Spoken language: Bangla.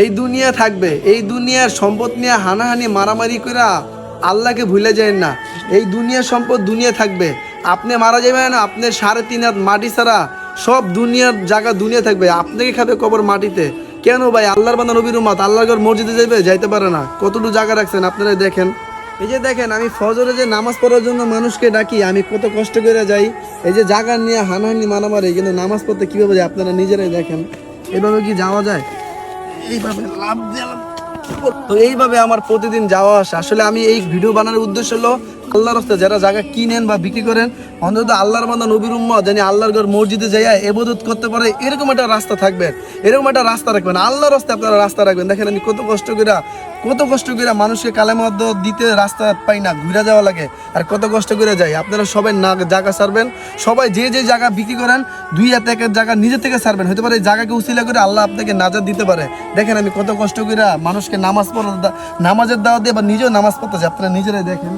এই দুনিয়া থাকবে, এই দুনিয়ার সম্পদ নিয়ে হানাহানি মারামারি করে আল্লাহকে ভুলে যায় না। এই দুনিয়ার সম্পদ দুনিয়া থাকবে, আপনি মারা যাবেন, আপনি 3.5 হাত মাটি ছাড়া সব দুনিয়ার জায়গা দুনিয়া থাকবে, আপনাকে খাবে কবর মাটিতে। কেন ভাই? আল্লাহর বান্দা নবীর উম্মত, আল্লাহর ঘর মসজিদে যাবে, যাইতে পারে না। কতটুকু জায়গা রাখছেন আপনারা দেখেন। এই যে দেখেন, আমি ফজরে যে নামাজ পড়ার জন্য মানুষকে ডাকি, আমি কত কষ্ট করে যাই। এই যে জায়গা নিয়ে হানাহানি মারামারি, কিন্তু নামাজ পড়তে কীভাবে যায় আপনারা নিজেরাই দেখেন। এভাবে কি যাওয়া যায়? এইভাবে লাভ দিলাম। তো এইভাবে আমার প্রতিদিন যাওয়া আসা। আসলে আমি এই ভিডিও বানানোর উদ্দেশ্য হলো আল্লাহর রাস্তায় যারা জায়গা কিনেন বা বিক্রি করেন, অন্তত আল্লাহর বান্দা নবীর উম্মত জানি আল্লাহর ঘর মসজিদে যাইয়া ইবাদত করতে পারে, এরকম একটা রাস্তা থাকবে, এরকম একটা রাস্তা রাখবেন। আল্লাহর রাস্তায় আপনারা রাস্তা রাখবেন। দেখেন আমি কত কষ্ট করে মানুষকে কালেমা দিতে রাস্তা পাই না, ঘুরে যাওয়া লাগে, আর কত কষ্ট করে যাই। আপনারা সবাই না জায়গা ছাড়বেন, সবাই যে যে জায়গা বিক্রি করেন 2 হাত 1 জায়গা নিজে থেকে ছাড়বেন। হতে পারে এই জায়গাকে উসিলা করে আল্লাহ আপনাকে নাজাত দিতে পারে। দেখেন আমি কত কষ্ট করে মানুষকে নামাজের দাওয়াত দিয়ে বা নিজেও নামাজ পড়তে যাই, আপনারা নিজেরাই দেখেন।